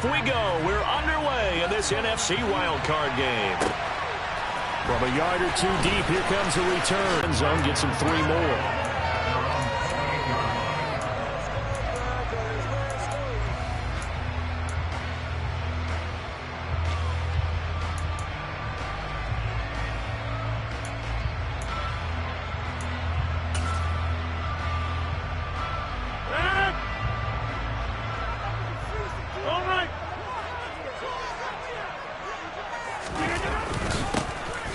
off we go. We're underway in this NFC wildcard game. From a yard or two deep, here comes a return. End zone gets him 3 more.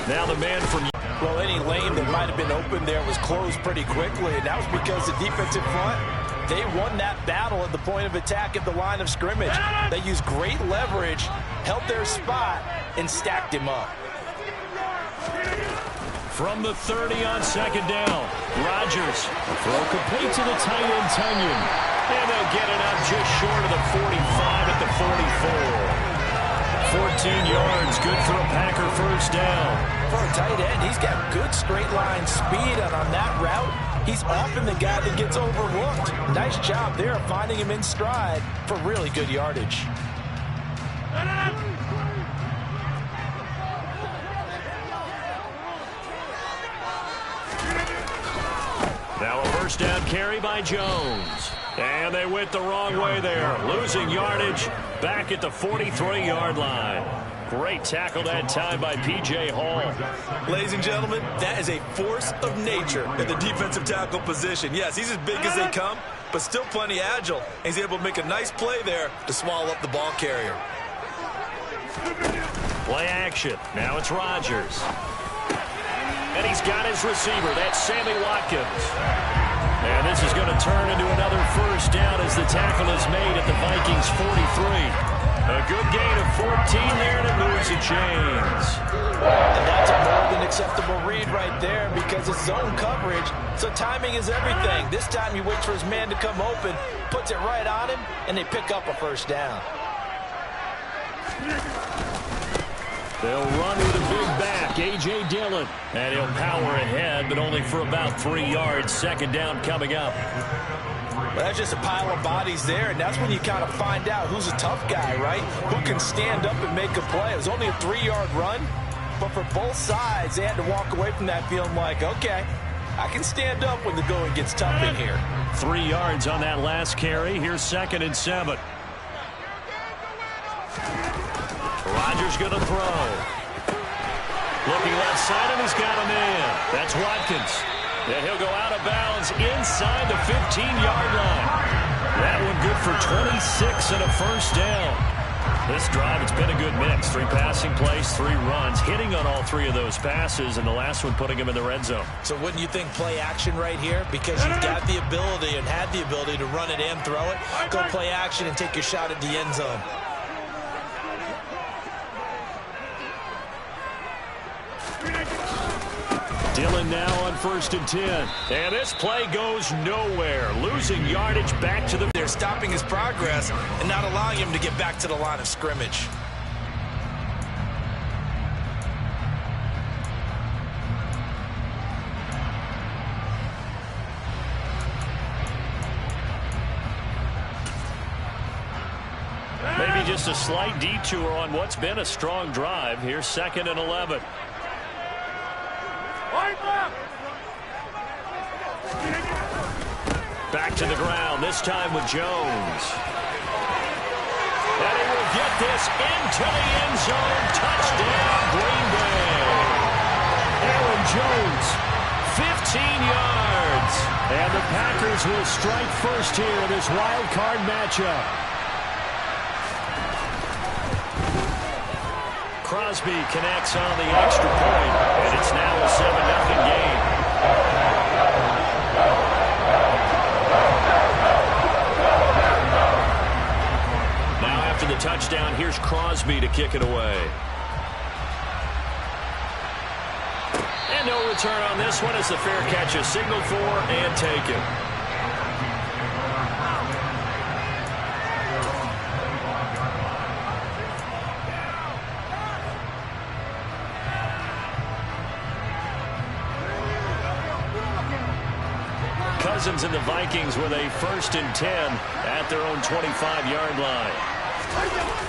Now the man from... Well, any lane that might have been open there was closed pretty quickly, and that was because the defensive front, they won that battle at the point of attack at the line of scrimmage. They used great leverage, held their spot, and stacked him up. From the 30 on second down, Rodgers. Throw complete to the tight end, Tunyon. And they'll get it out just short of the 45 at the 44. 14 yards, good for a Packer first down. For a tight end, he's got good straight line speed, and on that route, he's often the guy that gets overlooked. Nice job there finding him in stride for really good yardage. Now a first down carry by Jones. And they went the wrong way there. Losing yardage back at the 43-yard line. Great tackle that time by P.J. Hall. Ladies and gentlemen, that is a force of nature at the defensive tackle position. Yes, he's as big as they come, but still plenty agile. And he's able to make a nice play there to swallow up the ball carrier. Play action. Now it's Rodgers. And he's got his receiver. That's Sammy Watkins. And this is going to turn into another first down as the tackle is made at the Vikings 43. A good gain of 14 there, and it moves the chains. And that's a more than acceptable read right there because it's zone coverage, so timing is everything. This time he waits for his man to come open, puts it right on him, and they pick up a first down. They'll run with a big back, A.J. Dillon. And he'll power ahead, but only for about 3 yards. Second down coming up. Well, that's just a pile of bodies there, and that's when you kind of find out who's a tough guy, right? Who can stand up and make a play. It was only a 3-yard run, but for both sides, they had to walk away from that feeling like, okay, I can stand up when the going gets tough in here. 3 yards on that last carry. Here's 2nd and 7. Rodgers going to throw. Looking left side, and he's got a man. That's Watkins. And he'll go out of bounds inside the 15-yard line. That one good for 26 and a first down. This drive, it's been a good mix. 3 passing plays, 3 runs, hitting on all 3 of those passes, and the last one putting him in the red zone. So wouldn't you think play action right here? Because you've got the ability and had the ability to run it and throw it. Go play action and take your shot at the end zone. Dillon now on 1st and 10. And this play goes nowhere. Losing yardage back to the... They're stopping his progress and not allowing him to get back to the line of scrimmage. Maybe just a slight detour on what's been a strong drive. Here's 2nd and 11. Back to the ground, this time with Jones. And he will get this into the end zone. Touchdown, Green Bay. Aaron Jones, 15 yards. And the Packers will strike first here in this wild card matchup. Crosby connects on the extra point, and it's now a 7-0 game. Now after the touchdown, here's Crosby to kick it away. And no return on this one as the fair catch is signaled for and taken. Cousins and the Vikings with a 1st and 10 at their own 25-yard line.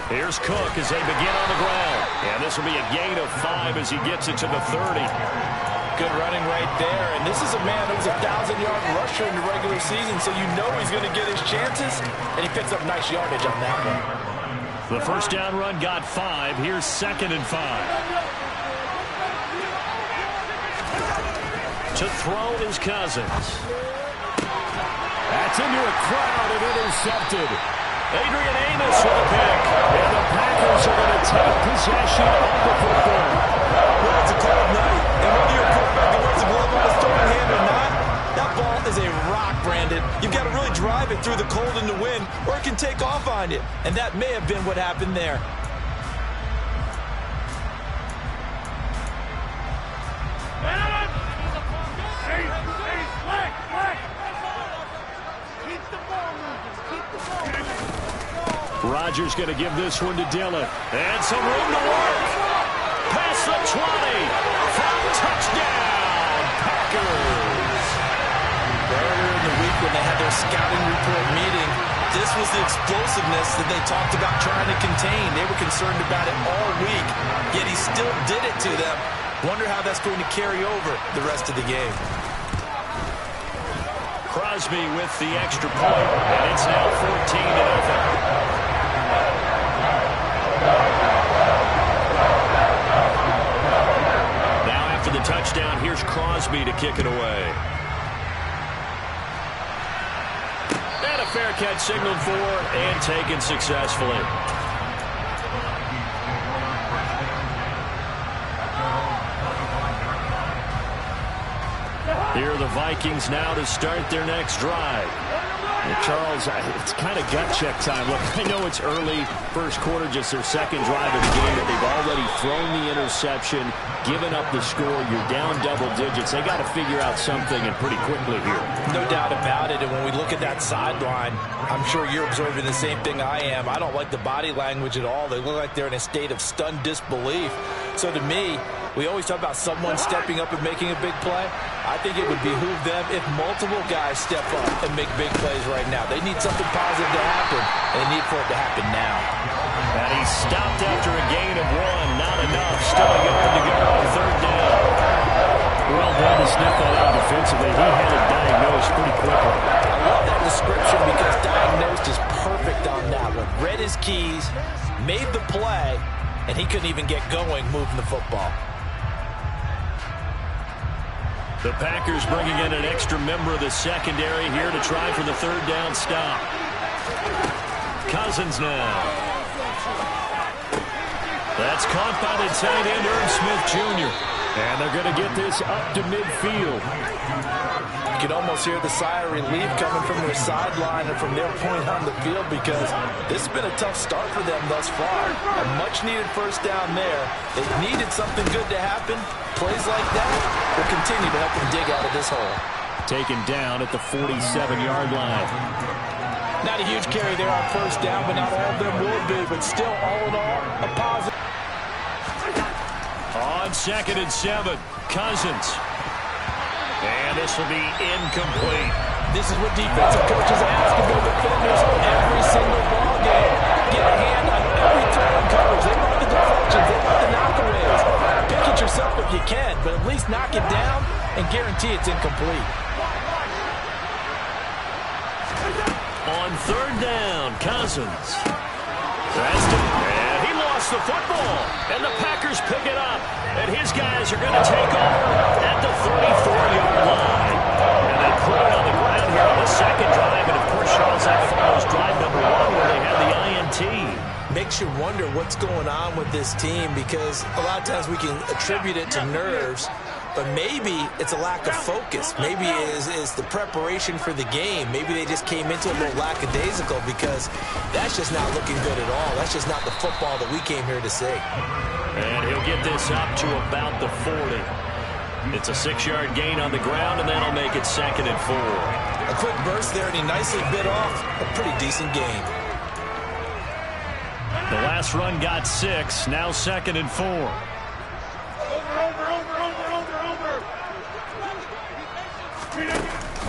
Here's Cook as they begin on the ground. And this will be a gain of 5 as he gets it to the 30. Good running right there. And this is a man who was a 1,000-yard rusher in the regular season, so you know he's going to get his chances. And he picks up nice yardage on that one. The first down run got 5. Here's 2nd and 5. To throw is Cousins. That's into a crowd and intercepted. Adrian Amos with a pick. And the Packers are going to take possession of the football. Well, it's a cold night. And whether you're a quarterback that wears a glove on his throwing hand or not, that ball is a rock, Brandon. You've got to really drive it through the cold and the wind, or it can take off on you. And that may have been what happened there. Rodgers going to give this one to Dillon. And some room to work. Past the 20. From touchdown, Packers. Earlier in the week when they had their scouting report meeting, this was the explosiveness that they talked about trying to contain. They were concerned about it all week, yet he still did it to them. Wonder how that's going to carry over the rest of the game. Crosby with the extra point, and it's now 14-0. Now after the touchdown, here's Crosby to kick it away. And a fair catch signaled for and taken successfully. Here are the Vikings now to start their next drive. Well, Charles, it's kind of gut check time. Look, I know it's early, first quarter, just their second drive of the game, but they've already thrown the interception, given up the score. You're down double digits. They got to figure out something, and pretty quickly here. No doubt about it. And when we look at that sideline, I'm sure you're observing the same thing I am. I don't like the body language at all. They look like they're in a state of stunned disbelief. So to me, we always talk about someone stepping up and making a big play. I think it would behoove them if multiple guys step up and make big plays right now. They need something positive to happen, and they need for it to happen now. And he stopped after a gain of 1. Not enough. Still a yard to go on third down. Well done to sniff that out defensively. He had it diagnosed pretty quickly. I love that description because diagnosed is perfect on that one. Read his keys, made the play, and he couldn't even get going moving the football. The Packers bringing in an extra member of the secondary here to try for the third down stop. Cousins now. That's caught by the tight end, Irv Smith Jr. And they're going to get this up to midfield. You can almost hear the sigh of relief coming from their sideline and from their point on the field because this has been a tough start for them thus far. A much-needed first down there. They needed something good to happen. Plays like that will continue to help them dig out of this hole. Taken down at the 47-yard line. Not a huge carry there on first down, but not all of them will be. But still, all in all, a positive. On 2nd and 7, Cousins. And this will be incomplete. This is what defensive coaches ask of their defenders every single ball game. Get a hand on every throw in coverage. They want the deflections. They want the knockaways. Pick it yourself if you can, but at least knock it down and guarantee it's incomplete. On third down, Cousins. And he lost the football. And the Packers pick it up. And his guys are going to take over at the 34-yard line. And they put it on the ground here on the second drive. And, of course, Charles, that follows drive number 1 where they had the INT. Makes you wonder what's going on with this team because a lot of times we can attribute it to nerves, but maybe it's a lack of focus. Maybe it is the preparation for the game. Maybe they just came into a little lackadaisical because that's just not looking good at all. That's just not the football that we came here to see. And he'll get this up to about the 40. It's a 6-yard gain on the ground, and that'll make it 2nd and 4. A quick burst there, and he nicely bit off a pretty decent gain. The last run got 6, now 2nd and 4.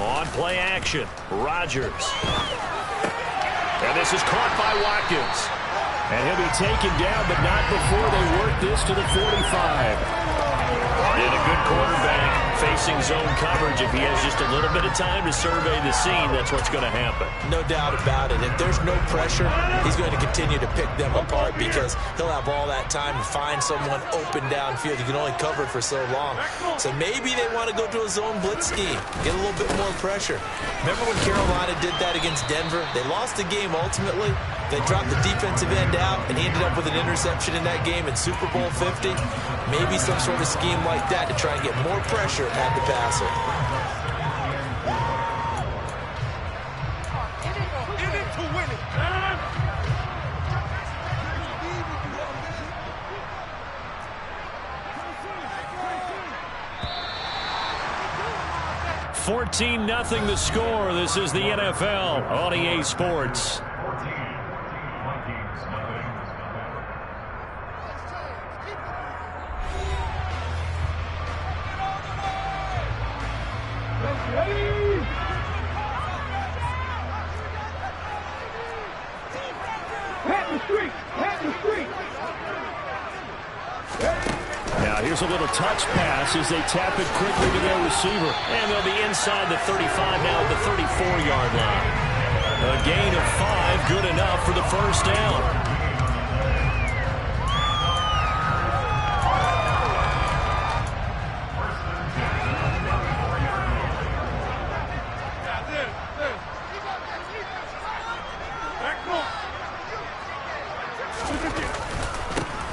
On play action, Rodgers. And this is caught by Watkins. And he'll be taken down, but not before they work this to the 45. And a good quarterback facing zone coverage. If he has just a little bit of time to survey the scene, that's what's going to happen. No doubt about it. If there's no pressure, he's going to continue to pick them apart because he'll have all that time to find someone open downfield. You can only cover it for so long. So maybe they want to go to a zone blitz scheme, get a little bit more pressure. Remember when Carolina did that against Denver? They lost the game ultimately. They dropped the defensive end out, and he ended up with an interception in that game in Super Bowl 50. Maybe some sort of scheme like that to try and get more pressure at the passer. In it to win it. 14-0 the score. This is the NFL on EA Sports. Now here's a little touch pass as they tap it quickly to their receiver. And they'll be inside the 35 now at the 34-yard line. A gain of 5, good enough for the first down.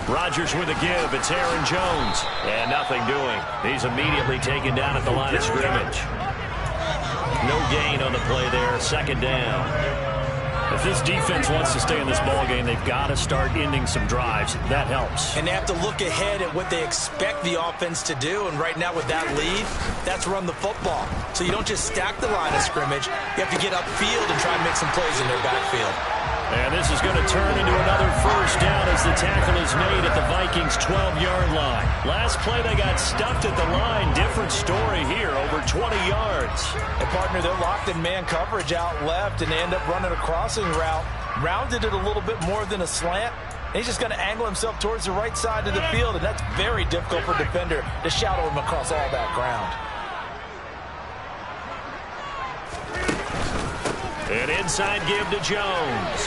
Rodgers with a give. It's Aaron Jones. And nothing doing. He's immediately taken down at the line of scrimmage. No gain on the play there. Second down. If this defense wants to stay in this ballgame, they've got to start ending some drives. That helps. And they have to look ahead at what they expect the offense to do. And right now with that lead, that's run the football. So you don't just stack the line of scrimmage. You have to get upfield and try and make some plays in their backfield. And this is going to turn into another first down as the tackle is made at the Vikings' 12-yard line. Last play, they got stuffed at the line. Different story here, over 20 yards. And, partner, they're locked in man coverage out left, and they end up running a crossing route. Rounded it a little bit more than a slant. And he's just going to angle himself towards the right side of the field, and that's very difficult for a defender to shadow him across all that ground. An inside give to Jones.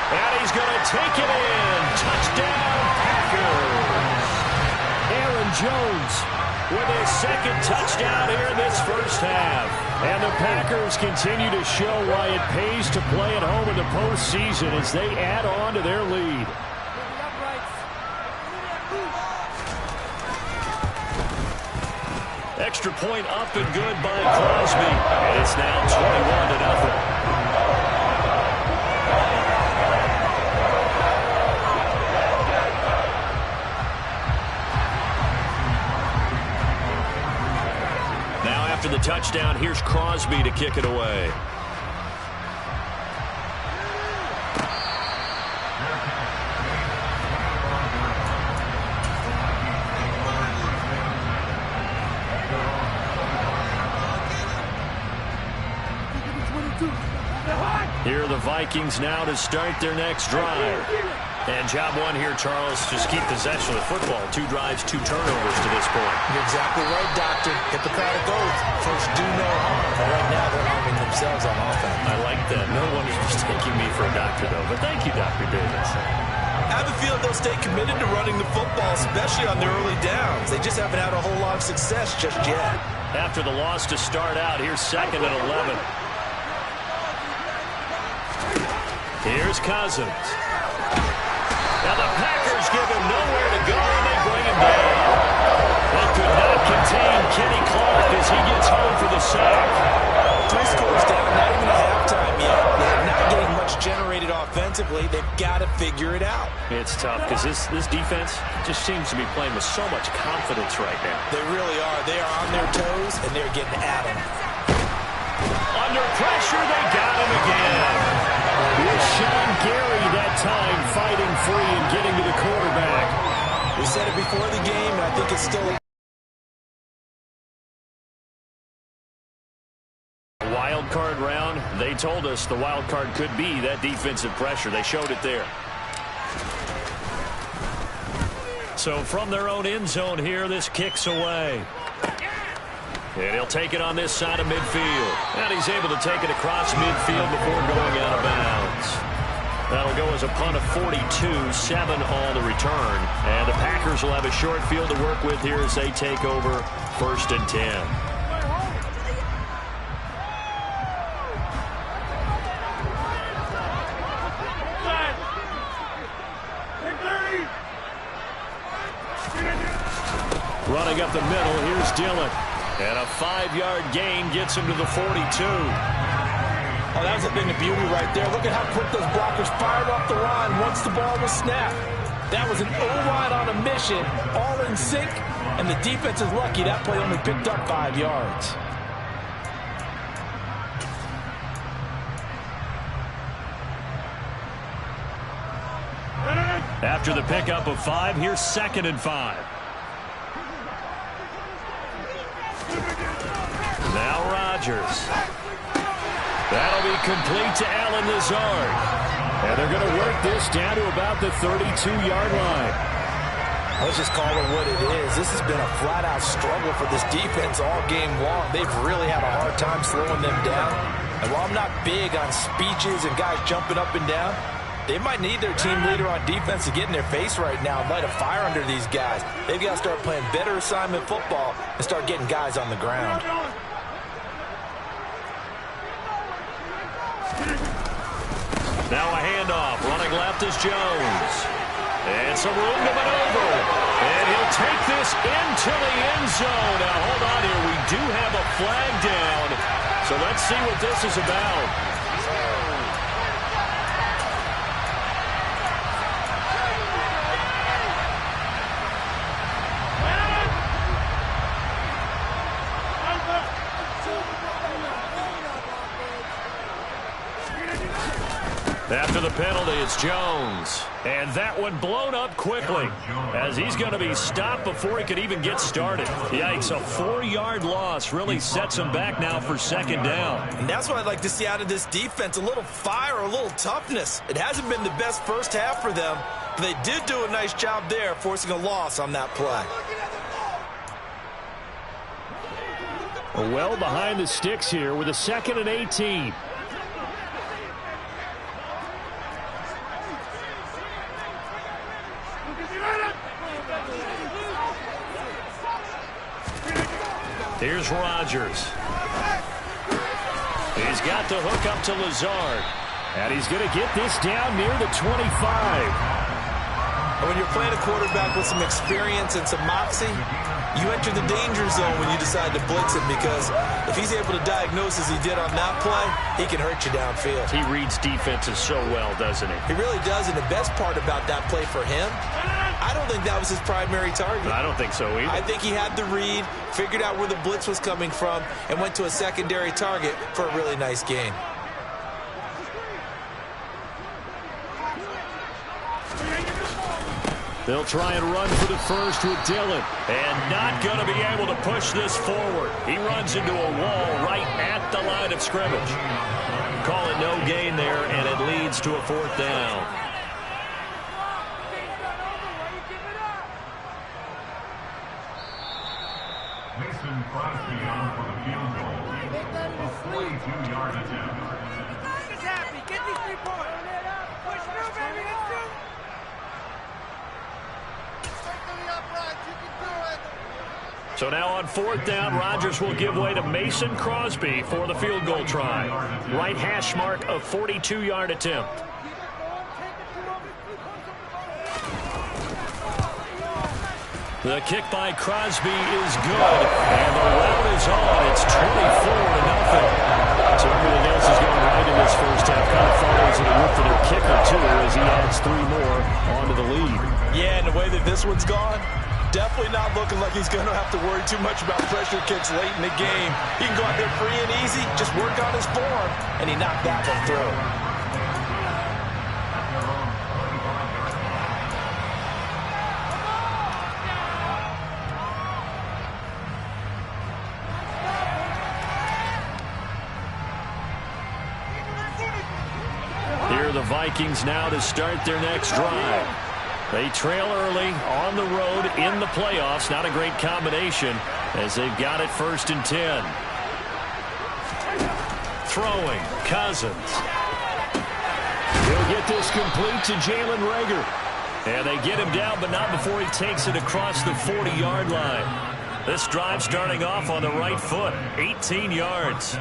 And he's going to take it in. Touchdown, Packers. Aaron Jones with his second touchdown here in this first half. And the Packers continue to show why it pays to play at home in the postseason as they add on to their lead. Extra point up and good by Crosby. And it's now 21-0. Now after the touchdown, here's Crosby to kick it away. Here are the Vikings now to start their next drive. And job one here, Charles, just keep possession of the football. 2 drives, 2 turnovers to this point. You're exactly right, Doctor. Hippocratic oath. First, do no harm. But right now, they're harming themselves on offense. I like that. No one is mistaking me for a doctor, though. But thank you, Dr. Davis. I have a feeling they'll stay committed to running the football, especially on their early downs. They just haven't had a whole lot of success just yet. After the loss to start out, here's 2nd and 11. Here's Cousins. Now the Packers give him nowhere to go, and they bring him down. They could not contain Kenny Clark as he gets home for the sack. 3 scores down, not even at halftime yet. They're not getting much generated offensively. They've got to figure it out. It's tough because this defense just seems to be playing with so much confidence right now. They really are. They are on their toes, and they're getting at him. Under pressure, they got him again. Here's Sean Gary that time fighting free and getting to the quarterback. We said it before the game, and I think it's still a wild card round. They told us the wild card could be that defensive pressure. They showed it there. So from their own end zone here, this kicks away. And he'll take it on this side of midfield. And he's able to take it across midfield before going out of bounds. That'll go as a punt of 42, 7 on the return. And the Packers will have a short field to work with here as they take over 1st and 10. Running up the middle, here's Dillon. And a 5-yard gain gets him to the 42. Oh, that was a thing of beauty right there. Look at how quick those blockers fired off the line once the ball was snapped. That was an O-line on a mission, all in sync, and the defense is lucky that play only picked up 5 yards. After the pickup of 5, here's 2nd and 5. Now Rodgers. That'll be complete to Allen Lazard. And they're going to work this down to about the 32-yard line. Let's just call it what it is. This has been a flat-out struggle for this defense all game long. They've really had a hard time slowing them down. And while I'm not big on speeches and guys jumping up and down, they might need their team leader on defense to get in their face right now and light a fire under these guys. They've got to start playing better assignment football and start getting guys on the ground. Now a handoff. Running left is Jones. And some room to maneuver. And he'll take this into the end zone. Now hold on here. We do have a flag down. So let's see what this is about. After the penalty, it's Jones. And that one blown up quickly as he's going to be stopped before he could even get started. Yikes, a 4-yard loss really sets him back now for 2nd down. And that's what I'd like to see out of this defense, a little fire, a little toughness. It hasn't been the best first half for them, but they did do a nice job there forcing a loss on that play. Well behind the sticks here with a 2nd and 18. Here's Rodgers. He's got the hook up to Lazard. And he's going to get this down near the 25. When you're playing a quarterback with some experience and some moxie, you enter the danger zone when you decide to blitz him, because if he's able to diagnose as he did on that play, he can hurt you downfield. He reads defenses so well, doesn't he? He really does, and the best part about that play for him, I don't think that was his primary target. I don't think so either. I think he had the read, figured out where the blitz was coming from, and went to a secondary target for a really nice gain. They'll try and run for the first with Dillon. And not going to be able to push this forward. He runs into a wall right at the line of scrimmage. Call it no gain there, and it leads to a 4th down. Mason Crosby on for the field goal. A 42-yard attempt. He's happy. Get these 3 points. Push through, baby. Let's go. So now on 4th down, Rodgers will give way to Mason Crosby for the field goal try. Right hash mark of 42-yard attempt. The kick by Crosby is good, and the route is on. It's 24-0. So everything else is going right in this first half. Kind of follows in the root for their kicker, too, as he adds 3 more onto the lead. Yeah, and the way that this one's gone, definitely not looking like he's going to have to worry too much about pressure kicks late in the game. He can go out there free and easy, just work on his form, and he knocked that one through. Here are the Vikings now to start their next drive. They trail early on the road in the playoffs. Not a great combination as they've got it 1st and 10. Throwing, Cousins. He'll get this complete to Jalen Reagor. And they get him down, but not before he takes it across the 40-yard line. This drive starting off on the right foot, 18 yards.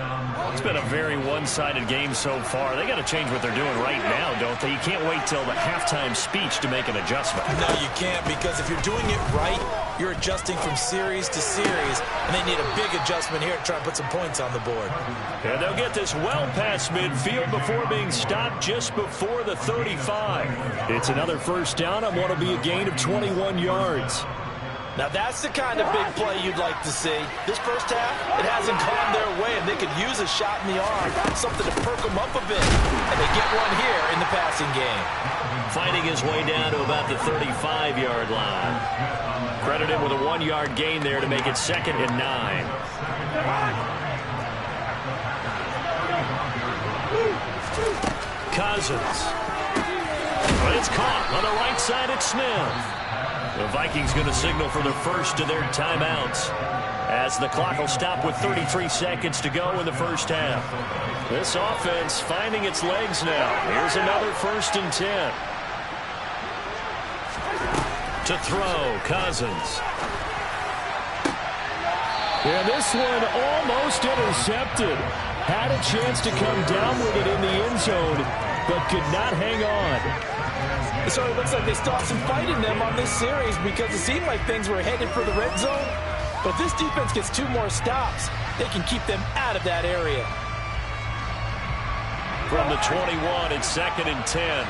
It's been a very one-sided game so far. They got to change what they're doing right now, don't they? You can't wait till the halftime speech to make an adjustment. No, you can't, because if you're doing it right, you're adjusting from series to series, and they need a big adjustment here to try and put some points on the board. And they'll get this well past midfield before being stopped just before the 35. It's another 1st down on what will be a gain of 21 yards. Now that's the kind of big play you'd like to see. This 1st half, it hasn't gone their way, and they could use a shot in the arm, something to perk them up a bit. And they get one here in the passing game. Fighting his way down to about the 35-yard line. Credit him with a 1-yard gain there to make it 2nd and 9. Cousins. But it's caught on the right side at Smith. The Vikings going to signal for the first of their timeouts as the clock will stop with 33 seconds to go in the 1st half. This offense finding its legs now. Here's another 1st and 10. To throw, Cousins. And this one almost intercepted. Had a chance to come down with it in the end zone, but could not hang on. So it looks like they still have some fight in them on this series, because it seemed like things were headed for the red zone. But if this defense gets 2 more stops, they can keep them out of that area. From the 21, it's 2nd and 10.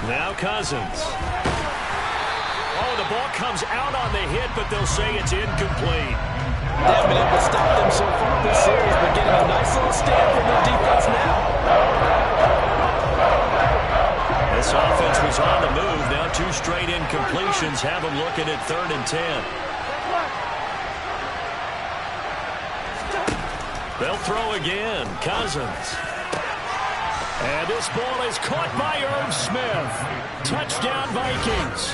Now Cousins. Oh, the ball comes out on the hit, but they'll say it's incomplete. They haven't been able to stop them so far this series, but getting a nice little stand from their defense now. This offense was on the move. Now 2 straight incompletions have them looking at 3rd and 10. They'll throw again. Cousins. And this ball is caught by Irv Smith. Touchdown Vikings.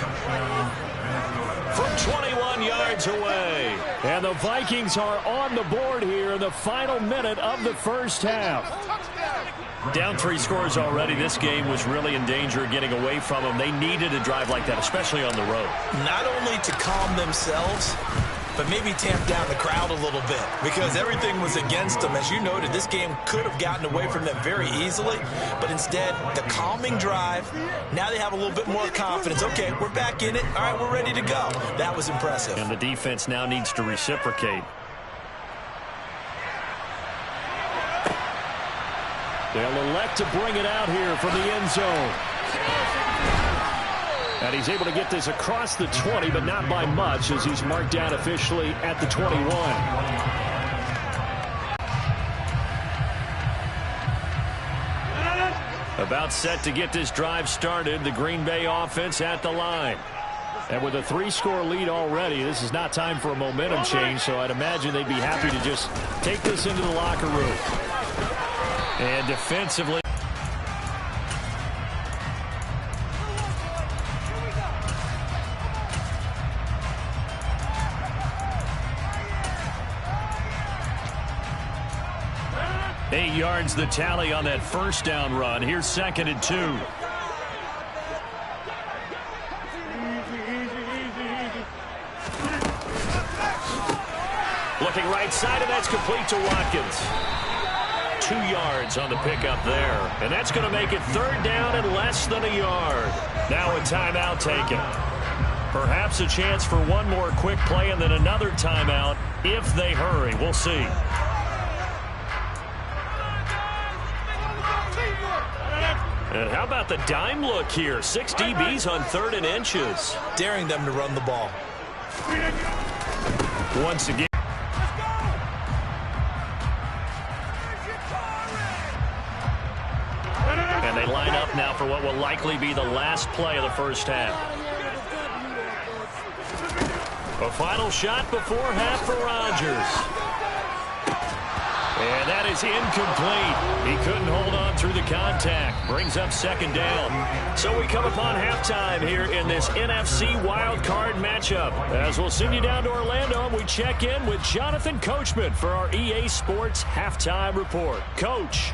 From 21 yards away. And the Vikings are on the board here in the final minute of the 1st half. Down 3 scores already. This game was really in danger of getting away from them. They needed a drive like that, especially on the road. Not only to calm themselves, but maybe tamp down the crowd a little bit, because everything was against them. As you noted, this game could have gotten away from them very easily, but instead, the calming drive, now they have a little bit more confidence. Okay, we're back in it. All right, we're ready to go. That was impressive. And the defense now needs to reciprocate. They'll elect to bring it out here from the end zone. And he's able to get this across the 20, but not by much, as he's marked down officially at the 21. About set to get this drive started, the Green Bay offense at the line. And with a 3-score lead already, this is not time for a momentum change, so I'd imagine they'd be happy to just take this into the locker room. And defensively, eight yards the tally on that 1st down run. Here's 2nd and 2. Looking right side, and that's complete to Watkins. 2 yards on the pickup there. And that's going to make it 3rd down and less than a yard. Now a timeout taken. Perhaps a chance for one more quick play and then another timeout if they hurry. We'll see. And how about the dime look here? 6 DBs on 3rd and inches. Daring them to run the ball. Once again. And they line up now for what will likely be the last play of the 1st half. A final shot before half for Rodgers. And that is incomplete. He couldn't hold on through the contact. Brings up second down. So we come upon halftime here in this NFC Wild Card matchup. As we'll send you down to Orlando, and we check in with Jonathan Coachman for our EA Sports Halftime Report. Coach.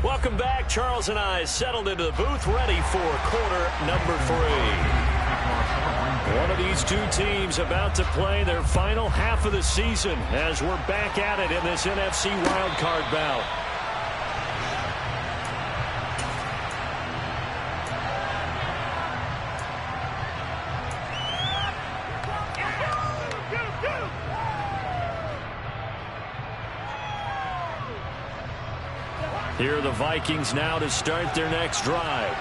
Welcome back. Charles and I settled into the booth, ready for quarter number 3. One of these two teams about to play their final half of the season as we're back at it in this NFC wildcard bout. Here are the Vikings now to start their next drive.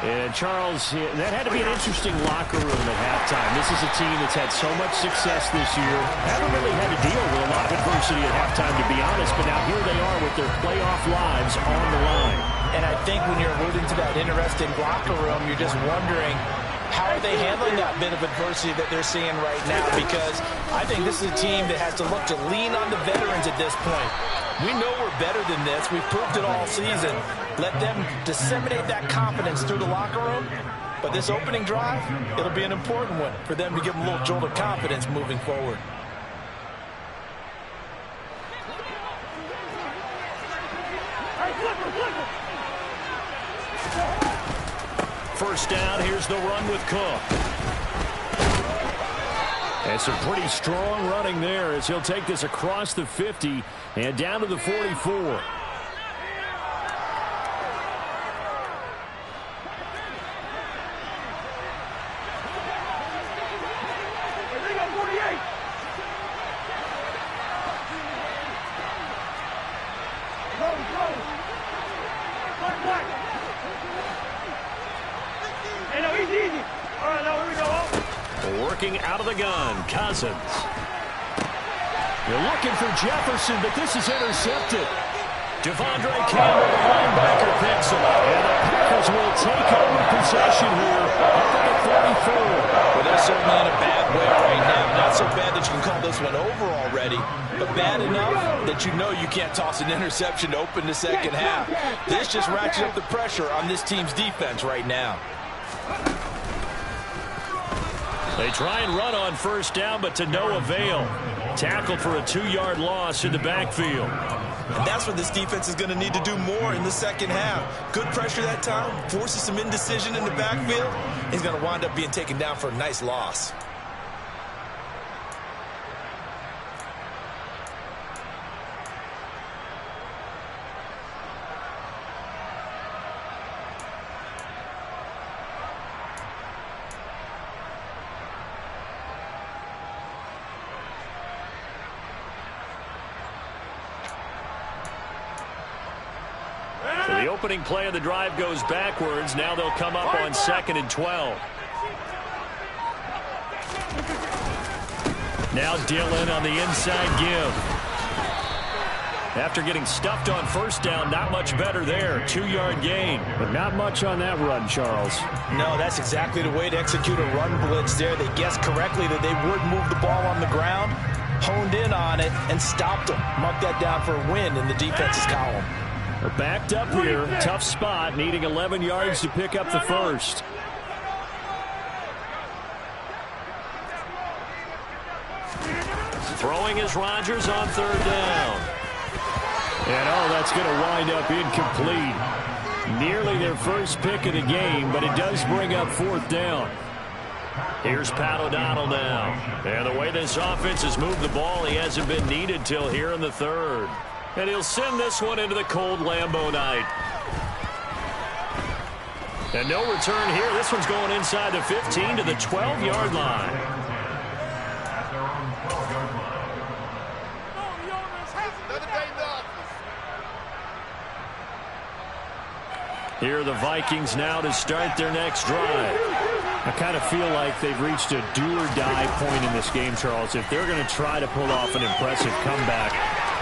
And Charles, that had to be an interesting locker room at halftime. This is a team that's had so much success this year. Haven't really had to deal with a lot of adversity at halftime, to be honest. But now here they are with their playoff lives on the line. And I think when you're alluding to that interesting locker room, you're just wondering, how are they handling that bit of adversity that they're seeing right now? Because I think this is a team that has to look to lean on the veterans at this point. We know we're better than this. We've proved it all season. Let them disseminate that confidence through the locker room. But this opening drive, it'll be an important one for them to give them a little jolt of confidence moving forward. First down, here's the run with Cook. And some pretty strong running there as he'll take this across the 50 and down to the 44. Working out of the gun, Cousins. You're looking for Jefferson, but this is intercepted. Devondre Campbell, the linebacker, picks him. And the Packers will take over possession here up at the 34. Well, they're certainly in a bad way right now. Not so bad that you can call this one over already, but bad enough that you know you can't toss an interception to open the second half. This just ratchets up the pressure on this team's defense right now. They try and run on first down, but to no avail. Tackled for a 2-yard loss in the backfield. And that's what this defense is going to need to do more in the second half. Good pressure that time, forces some indecision in the backfield. He's going to wind up being taken down for a nice loss. The opening play of the drive goes backwards. Now they'll come up on 2nd and 12. Now Dillon on the inside give. After getting stuffed on first down, not much better there. 2-yard gain. But not much on that run, Charles. No, that's exactly the way to execute a run blitz there. They guessed correctly that they would move the ball on the ground, honed in on it, and stopped them. Mark that down for a win in the defense's column. We're backed up here. Tough spot, needing 11 yards to pick up the first. Throwing is Rodgers on 3rd down. And, that's going to wind up incomplete. Nearly their first pick of the game, but it does bring up 4th down. Here's Pat O'Donnell now. And the way this offense has moved the ball, he hasn't been needed till here in the 3rd. And he'll send this one into the cold Lambeau night. And no return here. This one's going inside the 15 to the 12-yard line. Here are the Vikings now to start their next drive. I kind of feel like they've reached a do-or-die point in this game, Charles. If they're going to try to pull off an impressive comeback,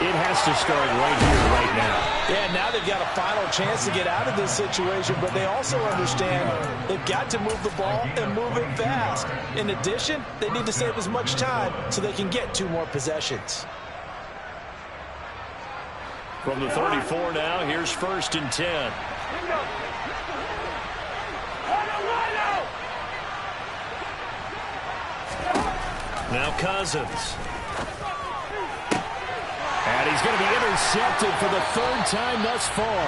It has to start right here, right now. Yeah, now they've got a final chance to get out of this situation, but they also understand they've got to move the ball and move it fast. In addition, they need to save as much time so they can get 2 more possessions. From the 34 now, here's 1st and 10. Now Cousins. And he's going to be intercepted for the 3rd time thus far.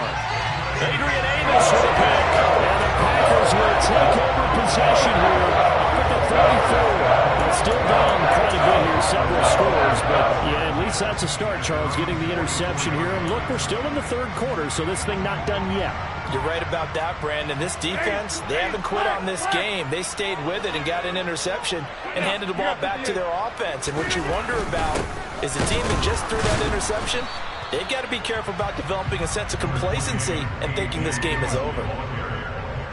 Adrian Amos with a pick. And the Packers will take over possession here up at the 34. Still down quite a bit here, several scores. But, yeah, at least that's a start, Charles, getting the interception here. And look, we're still in the 3rd quarter, so this thing not done yet. You're right about that, Brandon. This defense, they haven't quit on this game. They stayed with it and got an interception and handed the ball back to their offense. And what you wonder about is the team that just threw that interception, they've got to be careful about developing a sense of complacency and thinking this game is over.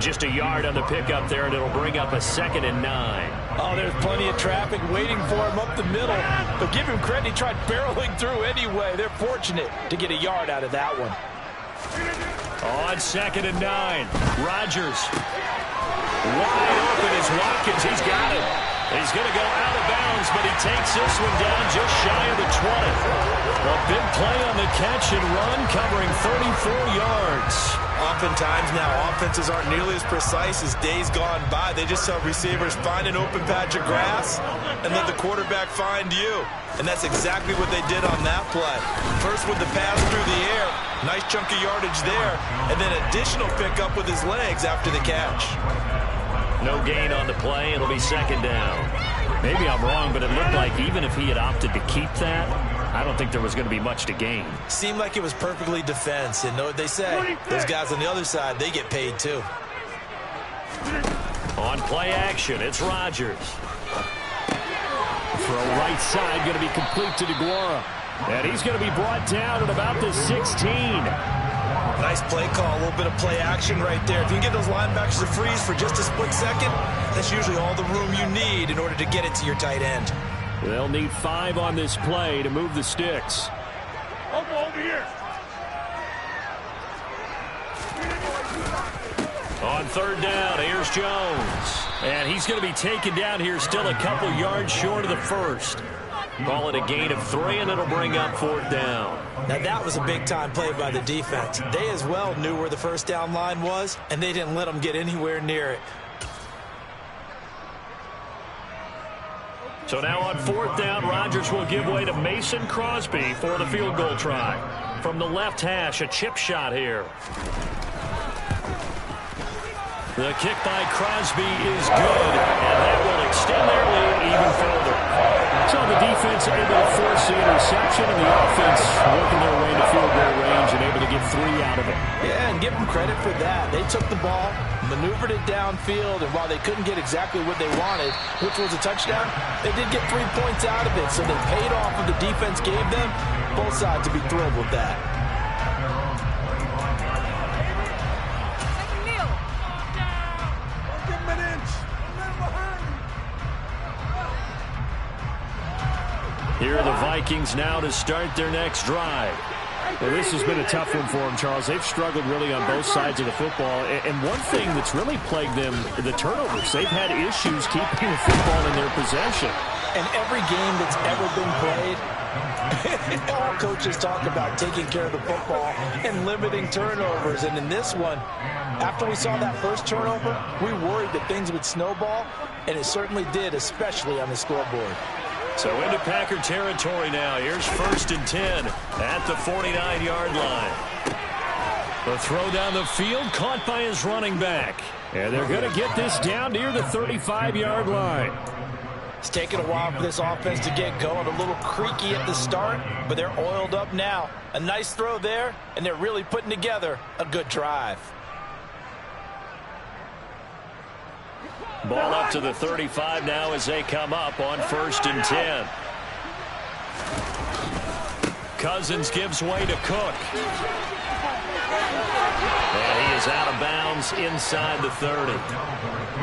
Just a yard on the pickup there, and it'll bring up a 2nd and 9. Oh, there's plenty of traffic waiting for him up the middle. But give him credit, he tried barreling through anyway. They're fortunate to get a yard out of that one. On 2nd and 9, Rodgers. Wide open is Watkins. He's got it. He's going to go out of bounds, but he takes this one down just shy of the 20. A big play on the catch and run, covering 34 yards. Oftentimes now, offenses aren't nearly as precise as days gone by. They just have receivers find an open patch of grass and let the quarterback find you. And that's exactly what they did on that play. First with the pass through the air, nice chunk of yardage there, and then additional pickup with his legs after the catch. No gain on the play. It'll be 2nd down. Maybe I'm wrong, but it looked like even if he had opted to keep that, I don't think there was going to be much to gain. Seemed like it was perfectly defense. And know what they say? Those guys on the other side, they get paid too. On play action, it's Rodgers. Throw right side, going to be complete to DeGuara. And he's going to be brought down at about the 16. Nice play call, a little bit of play action right there. If you can get those linebackers to freeze for just a split second, that's usually all the room you need in order to get it to your tight end. They'll need 5 on this play to move the sticks. Over here. On 3rd down, here's Jones. And he's going to be taken down here, still a couple yards short of the 1st. Call it a gain of 3, and it'll bring up 4th down. Now that was a big-time play by the defense. They as well knew where the 1st down line was, and they didn't let them get anywhere near it. So now on 4th down, Rodgers will give way to Mason Crosby for the field goal try. From the left hash, a chip shot here. The kick by Crosby is good, and that will extend their lead even further. So the defense able to force the interception, and the offense working their way to field goal range and able to get 3 out of it. Yeah, and give them credit for that. They took the ball, maneuvered it downfield, and while they couldn't get exactly what they wanted, which was a touchdown, they did get 3 points out of it, so they paid off what the defense gave them. Both sides to be thrilled with that. Here are the Vikings now to start their next drive. Well, this has been a tough one for them, Charles. They've struggled really on both sides of the football. And one thing that's really plagued them, the turnovers. They've had issues keeping the football in their possession. And every game that's ever been played, all coaches talk about taking care of the football and limiting turnovers. And in this one, after we saw that first turnover, we worried that things would snowball, and it certainly did, especially on the scoreboard. So into Packer territory now. Here's 1st and 10 at the 49-yard line. The throw down the field caught by his running back. And they're going to get this down near the 35-yard line. It's taken a while for this offense to get going. A little creaky at the start, but they're oiled up now. A nice throw there, and they're really putting together a good drive. Ball up to the 35 now as they come up on 1st and 10. Cousins gives way to Cook. And he is out of bounds inside the 30.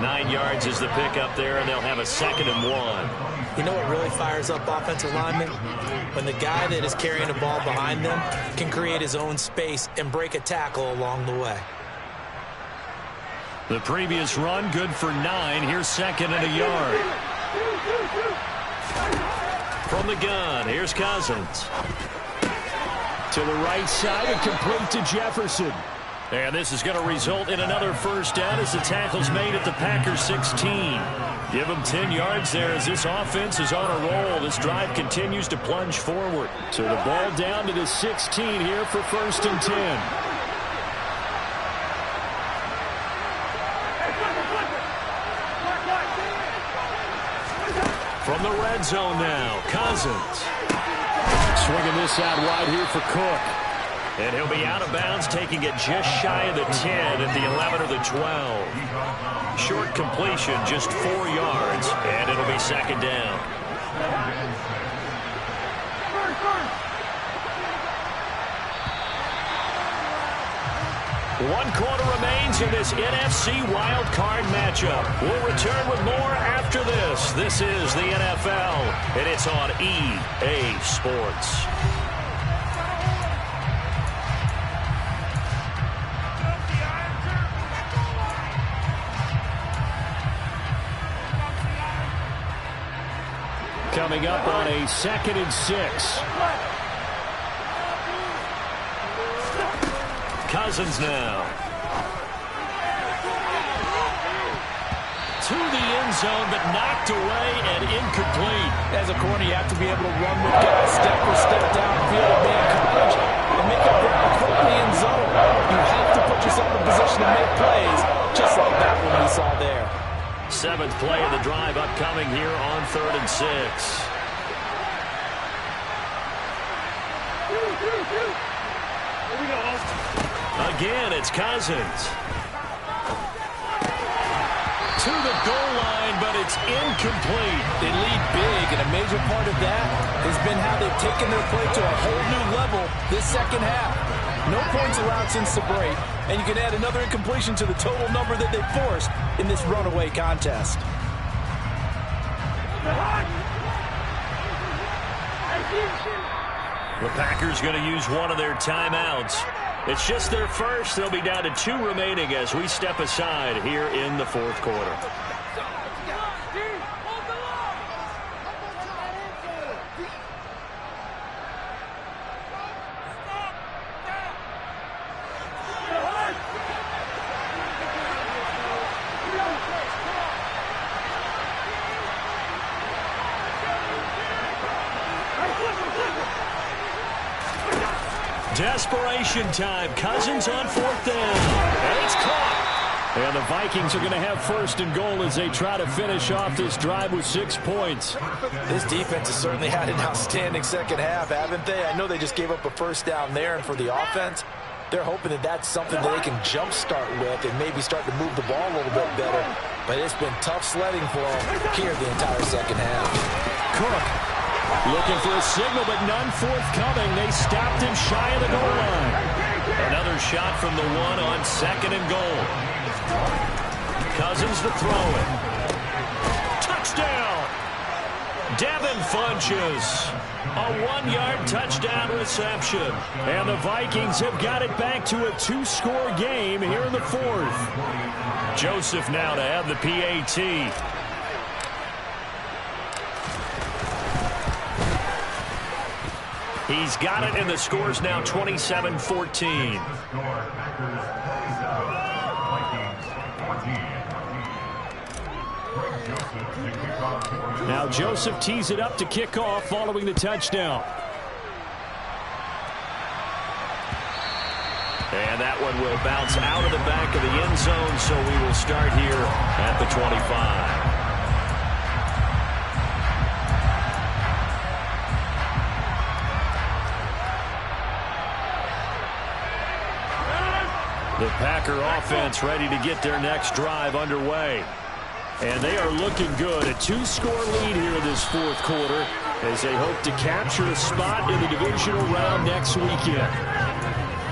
9 yards is the pickup there, and they'll have a 2nd and 1. You know what really fires up offensive linemen? When the guy that is carrying the ball behind them can create his own space and break a tackle along the way. The previous run, good for 9. Here's 2nd and a yard. From the gun, here's Cousins. To the right side and complete to Jefferson. And this is going to result in another first down as the tackle's made at the Packers 16. Give them 10 yards there as this offense is on a roll. This drive continues to plunge forward. So the ball down to the 16 here for 1st and 10. From the red zone now, Cousins. Swinging this out wide here for Cook. And he'll be out of bounds, taking it just shy of the 10 at the 11 or the 12. Short completion, just 4 yards, and it'll be 2nd down. One quarter remains in this NFC Wild Card matchup. We'll return with more after this. This is the NFL, and it's on EA Sports. Coming up on a 2nd and 6. Cousins now. To the end zone, but knocked away and incomplete. As a corner, you have to be able to run with guys, step or step downfield, man coverage, and make up ground quickly in zone. You have to put yourself in position to make plays, just like that one we saw there. 7th play of the drive upcoming here on 3rd and 6. Again, it's Cousins. To the goal line, but it's incomplete. They lead big, and a major part of that has been how they've taken their play to a whole new level this 2nd half. No points allowed since the break, and you can add another incompletion to the total number that they forced in this runaway contest. The Packers going to use one of their timeouts. It's just their first. They'll be down to 2 remaining as we step aside here in the 4th quarter. Desperation time. Cousins on 4th down. And it's caught. And the Vikings are going to have 1st and goal as they try to finish off this drive with 6 points. This defense has certainly had an outstanding 2nd half, haven't they? I know they just gave up a 1st down there, and for the offense, they're hoping that that's something that they can jumpstart with and maybe start to move the ball a little bit better. But it's been tough sledding for them here the entire 2nd half. Cook looking for a signal, but none forthcoming. They stopped him shy of the goal line. Another shot from the 1 on 2nd and goal. Cousins to throw it. Touchdown! Devin Funches. A 1-yard touchdown reception. And the Vikings have got it back to a 2-score game here in the 4th. Joseph now to have the PAT. He's got it, and the score's now 27-14. Now Joseph tees it up to kick off following the touchdown. And that one will bounce out of the back of the end zone, so we will start here at the 25. The Packer offense ready to get their next drive underway. And they are looking good. A 2-score lead here in this 4th quarter as they hope to capture a spot in the divisional round next weekend.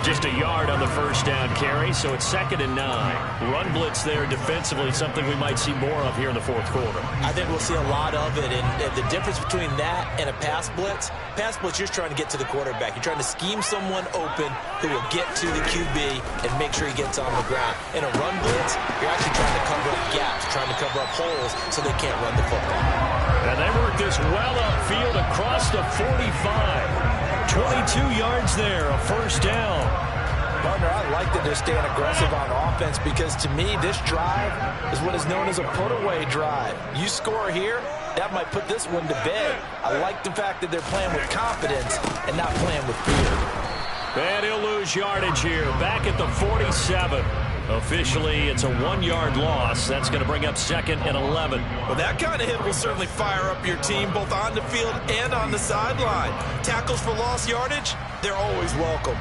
Just a yard on the first down carry, so it's 2nd and 9. Run blitz there defensively, something we might see more of here in the fourth quarter. I think we'll see a lot of it, and the difference between that and a pass blitz, you're trying to get to the quarterback. You're trying to scheme someone open who will get to the QB and make sure he gets on the ground. In a run blitz, you're actually trying to cover up gaps, trying to cover up holes so they can't run the football. And they work this well upfield across the 45. 22 yards there, a first down. Partner, I like that they're staying aggressive on offense because, to me, this drive is what is known as a put-away drive. You score here, that might put this one to bed. I like the fact that they're playing with confidence and not playing with fear. And he'll lose yardage here, back at the 47. Officially, it's a 1-yard loss. That's going to bring up 2nd and 11. Well, that kind of hit will certainly fire up your team both on the field and on the sideline. Tackles for lost yardage, they're always welcome.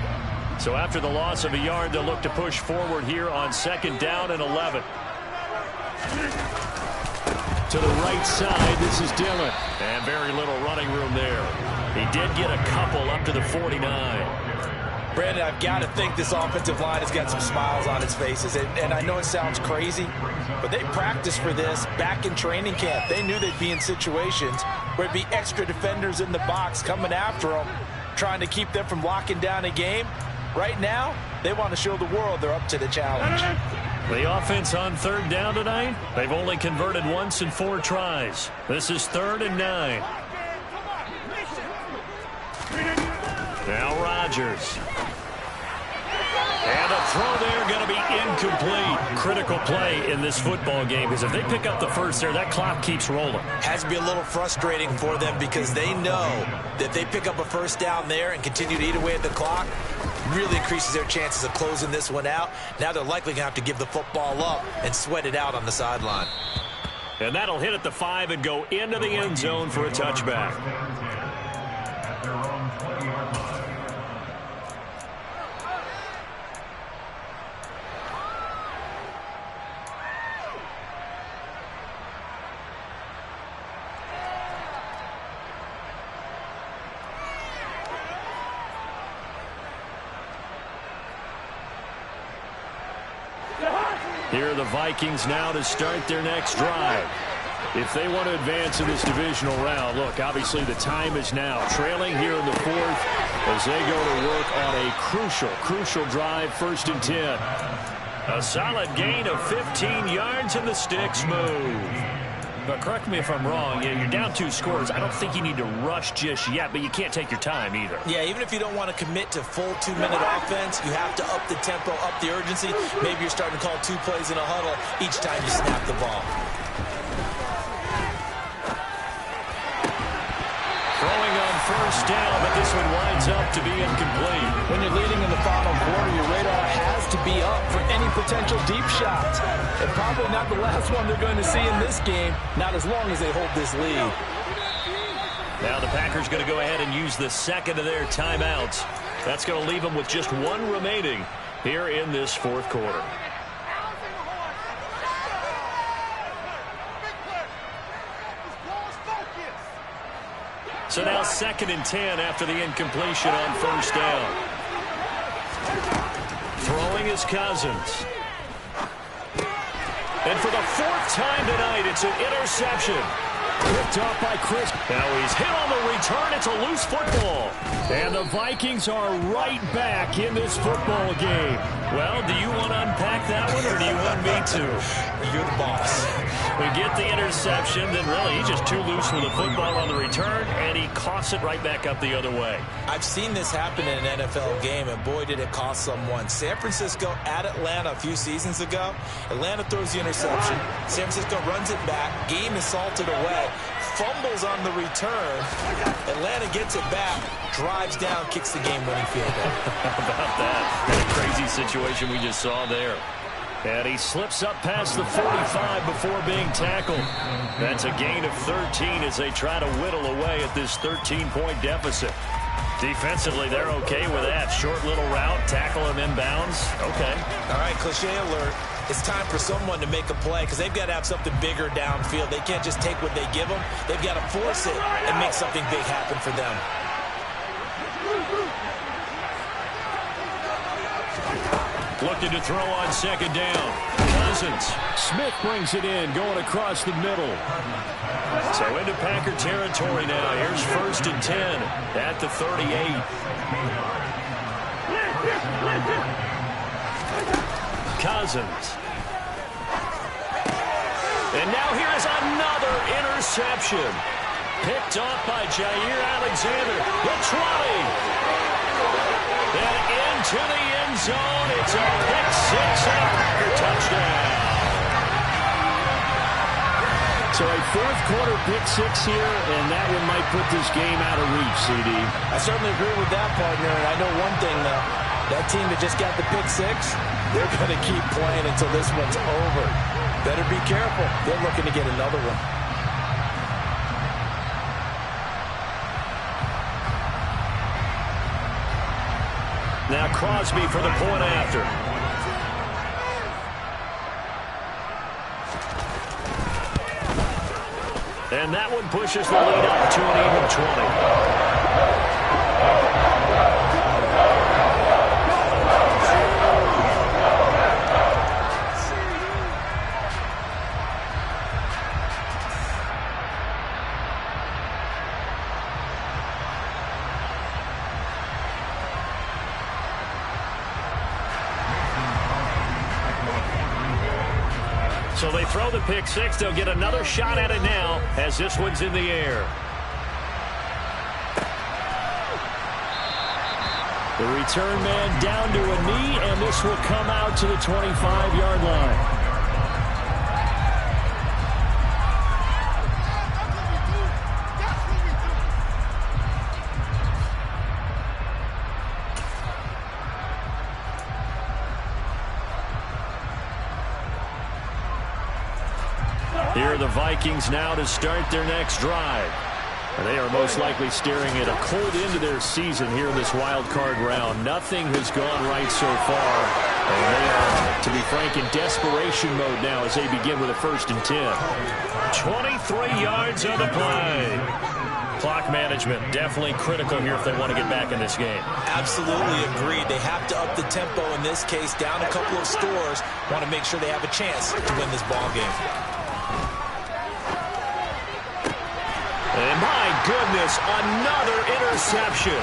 So after the loss of a yard, they'll look to push forward here on 2nd down and 11. To the right side, this is Dillon. And very little running room there. He did get a couple up to the 49. Brandon, I've got to think this offensive line has got some smiles on its faces. And I know it sounds crazy, but they practiced for this back in training camp. They knew they'd be in situations where it'd be extra defenders in the box coming after them, trying to keep them from locking down a game. Right now, they want to show the world they're up to the challenge. The offense on 3rd down tonight, they've only converted once in 4 tries. This is 3rd and 9. Now Rodgers. And a throw there going to be incomplete. Critical play in this football game because if they pick up the first there, that clock keeps rolling. Has to be a little frustrating for them because they know that they pick up a first down there and continue to eat away at the clock, really increases their chances of closing this one out. Now they're likely going to have to give the football up and sweat it out on the sideline. And that'll hit at the 5 and go into the end zone for a touchback. Here are the Vikings now to start their next drive. If they want to advance in this divisional round, look, obviously the time is now. Trailing here in the 4th as they go to work on a crucial drive, 1st and 10. A solid gain of 15 yards and the sticks move. But correct me if I'm wrong, you're down 2 scores. I don't think you need to rush just yet, but you can't take your time either. Yeah, even if you don't want to commit to full 2-minute offense, you have to up the tempo, up the urgency. Maybe you're starting to call 2 plays in a huddle each time you snap the ball. Throwing on 1st down, but this one winds up to be incomplete. When you're leading in the final quarter, your radar has to be up for any potential deep shots. And probably not the last one they're going to see in this game, not as long as they hold this lead. Now the Packers going to go ahead and use the 2nd of their timeouts. That's going to leave them with just 1 remaining here in this 4th quarter. So now 2nd and 10 after the incompletion on 1st down. Throwing is Cousins. And for the 4th time tonight, it's an interception. Picked off by Chris. Now he's hit on the return. It's a loose football. And the Vikings are right back in this football game. Well, do you want to unpack that one, or do you want me to? You're the boss. We get the interception, then really he's just too loose with the football on the return, and he coughs it right back up the other way. I've seen this happen in an NFL game, and boy, did it cost someone. San Francisco at Atlanta a few seasons ago. Atlanta throws the interception. San Francisco runs it back. Game is salted away. Fumbles on the return. Atlanta gets it back, drives down, kicks the game-winning field goal. How about that? What a crazy situation we just saw there. And he slips up past the 45 before being tackled. That's a gain of 13 as they try to whittle away at this 13-point deficit. Defensively, they're okay with that. Short little route, tackle him inbounds. Okay. All right, cliche alert. It's time for someone to make a play because they've got to have something bigger downfield. They can't just take what they give them. They've got to force it and make something big happen for them. Looking to throw on second down. Cousins. Smith brings it in, going across the middle. So into Packer territory now. Here's 1st and 10 at the 38. Cousins. And now here is another interception. Picked off by Jair Alexander. The 20. And into the end zone. It's a pick six and a Packer touchdown. So a fourth-quarter pick six here, and that one might put this game out of reach, CD. I certainly agree with that, partner. And I know one thing, though. That team that just got the pick six, they're going to keep playing until this one's over. Better be careful. They're looking to get another one. Now Crosby for the point after. And that one pushes the lead up to an even 20. So they throw the pick six. They'll get another shot at it now as this one's in the air. The return man down to a knee, and this will come out to the 25-yard line. Here are the Vikings now to start their next drive. And they are most likely staring at a cold end to their season here in this wild card round. Nothing has gone right so far. And they are, to be frank, in desperation mode now as they begin with a 1st and 10. 23 yards on the play. Clock management definitely critical here if they want to get back in this game. Absolutely agreed. They have to up the tempo in this case, down a couple of scores. Want to make sure they have a chance to win this ball game. And my goodness, another interception.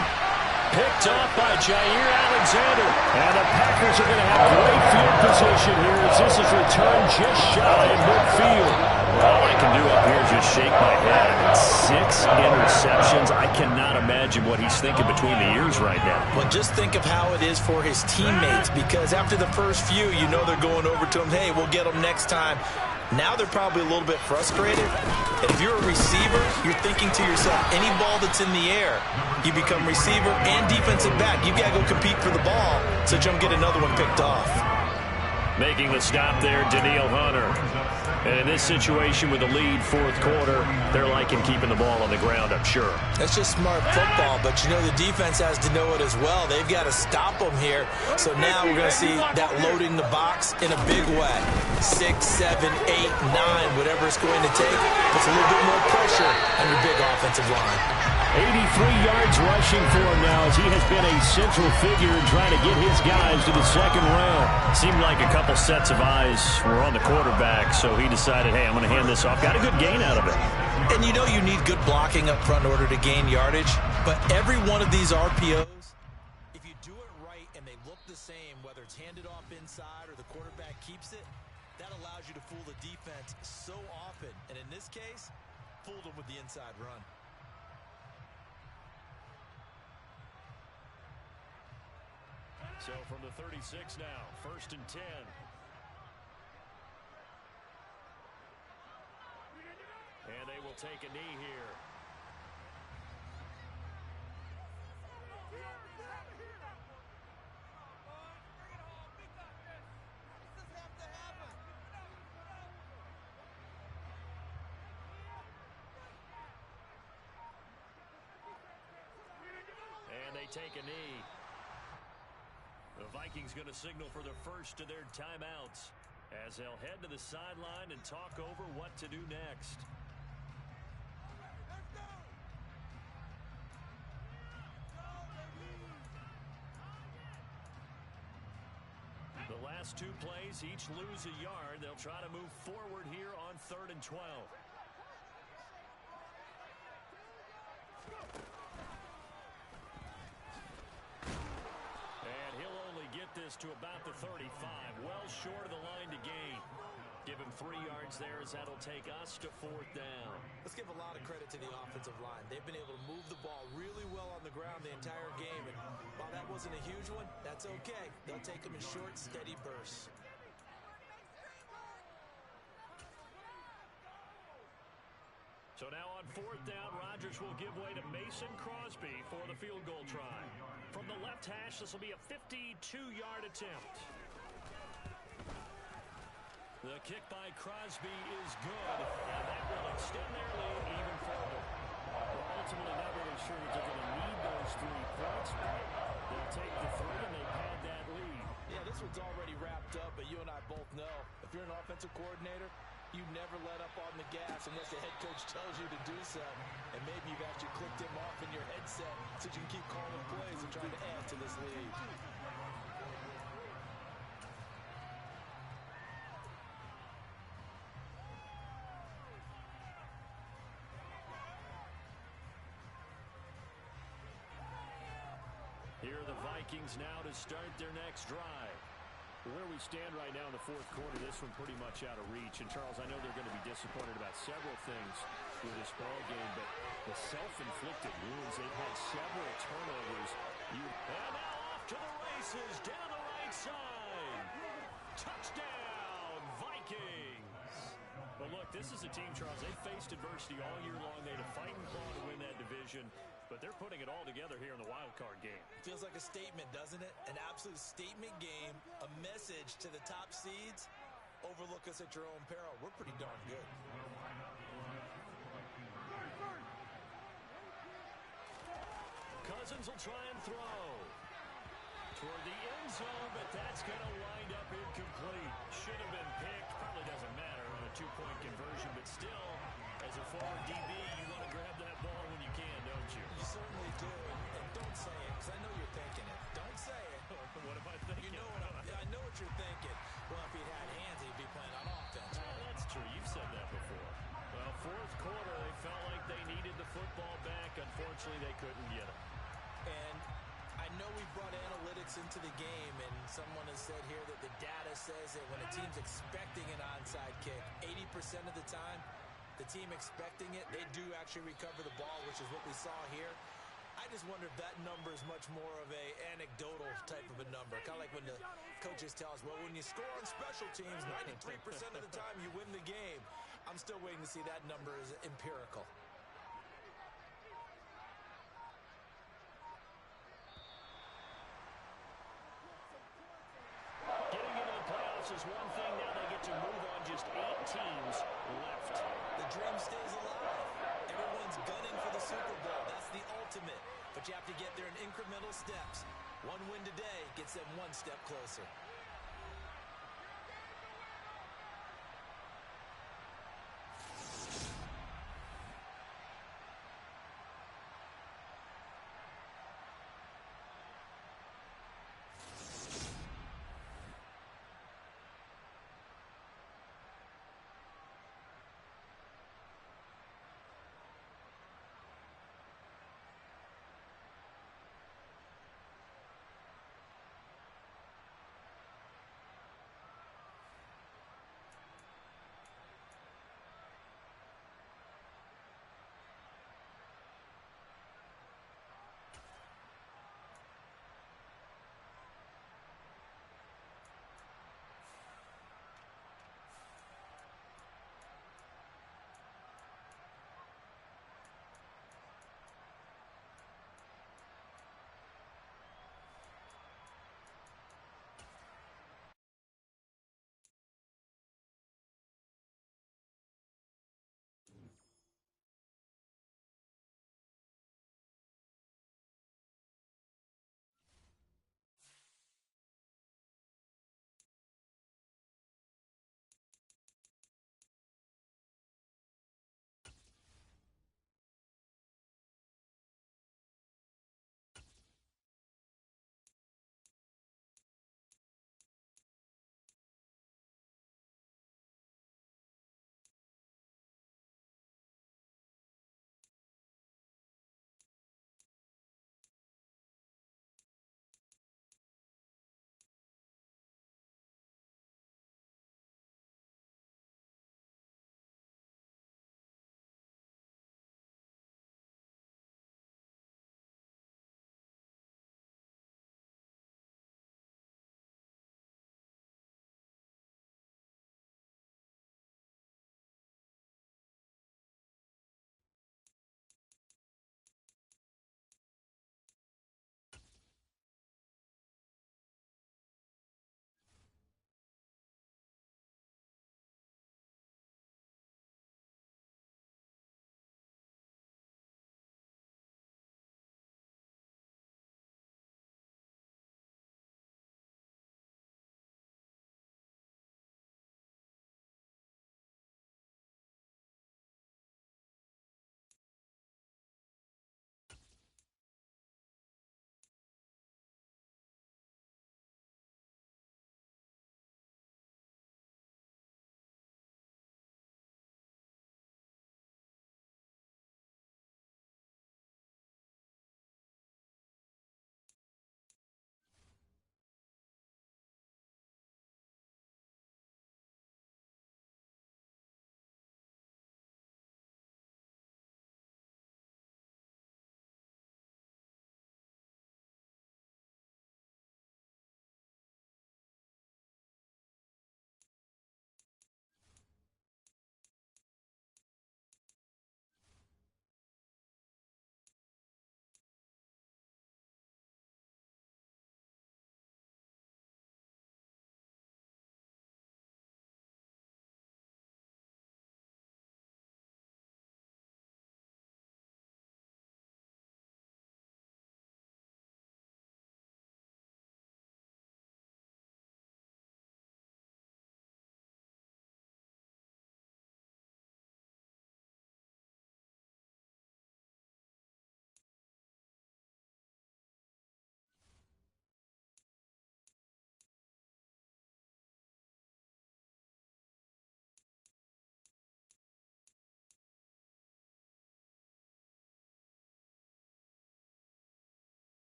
Picked off by Jair Alexander. And the Packers are going to have great field position here as this is returned just shy of midfield. All I can do up here is just shake my head. 6 interceptions. I cannot imagine what he's thinking between the ears right now. Well, just think of how it is for his teammates, because after the first few, you know they're going over to him, hey, we'll get them next time. Now they're probably a little bit frustrated. And if you're a receiver, you're thinking to yourself, any ball that's in the air, you become receiver and defensive back. You got to go compete for the ball so you don't get another one picked off. Making the stop there, Danielle Hunter. And in this situation with the lead, fourth quarter, they're liking keeping the ball on the ground, I'm sure. That's just smart football, but you know the defense has to know it as well. They've got to stop them here. So now we're going to see that loading the box in a big way. 6, 7, 8, 9, whatever it's going to take. Puts a little bit more pressure on your big offensive line. 83 yards rushing for him now as he has been a central figure in trying to get his guys to the second round. Seemed like a couple sets of eyes were on the quarterback, so he decided, hey, I'm going to hand this off. Got a good gain out of it. And you know you need good blocking up front in order to gain yardage, but every one of these RPOs, if you do it right and they look the same, whether it's handed off inside or the quarterback keeps it, that allows you to fool the defense so often. And in this case, fooled them with the inside run. So from the 36 now, 1st and 10. And they will take a knee here. And they take a knee. The Vikings going to signal for the first of their timeouts as they'll head to the sideline and talk over what to do next. The last two plays, each lose a yard. They'll try to move forward here on 3rd and 12. And he'll only get this to about the 35, well short of the line to gain. Give him 3 yards there as that'll take us to 4th down. Let's give a lot of credit to the offensive line. They've been able to move the ball really well on the ground the entire game. And while that wasn't a huge one, that's okay. They'll take them in short, steady bursts. So now on 4th down, Rodgers will give way to Mason Crosby for the field goal try. From the left hash, this will be a 52-yard attempt. The kick by Crosby is good, and that will extend their lead even further. Well, ultimately, not really sure that they're going to need those 3 points, but they'll take the 3, and they've had that lead. Yeah, this one's already wrapped up, but you and I both know if you're an offensive coordinator, you never let up on the gas unless the head coach tells you to do so. And maybe you've actually clicked him off in your headset so you can keep calling plays and trying to add to this lead. Here are the Vikings now to start their next drive. Where we stand right now in the 4th quarter, this one pretty much out of reach. And, Charles, I know they're going to be disappointed about several things with this ball game, but the self-inflicted wounds, they've had several turnovers. And now off to the races down the right side. Touchdown, Vikings. But look, this is a team, Charles, they've faced adversity all year long. They had to fight and claw to win that division, but they're putting it all together here in the wild card game. Feels like a statement, doesn't it? An absolute statement game, a message to the top seeds. Overlook us at your own peril. We're pretty darn good. Cousins will try and throw toward the end zone, but that's going to wind up incomplete. Should have been picked. Probably doesn't matter on a 2-point conversion, but still, as a forward DB, you want to grab that ball when you can, don't you? You certainly do. And don't say it, because I know you're thinking it. Don't say it. What am I thinking? You know I know what you're thinking. Well, if he'd had hands, he'd be playing on offense. Well, that's true. You've said that before. Well, 4th quarter, they felt like they needed the football back. Unfortunately, they couldn't get it. And I know we brought analytics into the game, and someone has said here that the data says that when a team's expecting an onside kick, 80% of the time, the team expecting it, they do actually recover the ball, which is what we saw here. I just wonder if that number is much more of a anecdotal type of a number. Kind of like when the coaches tell us, well, when you score on special teams, 93% of the time you win the game. I'm still waiting to see that number as empirical. Getting into the playoffs is one thing. Now they get to move on. Just 8 teams left. The dream stays alive. Everyone's gunning for the Super Bowl. That's the ultimate. But you have to get there in incremental steps. One win today gets them one step closer.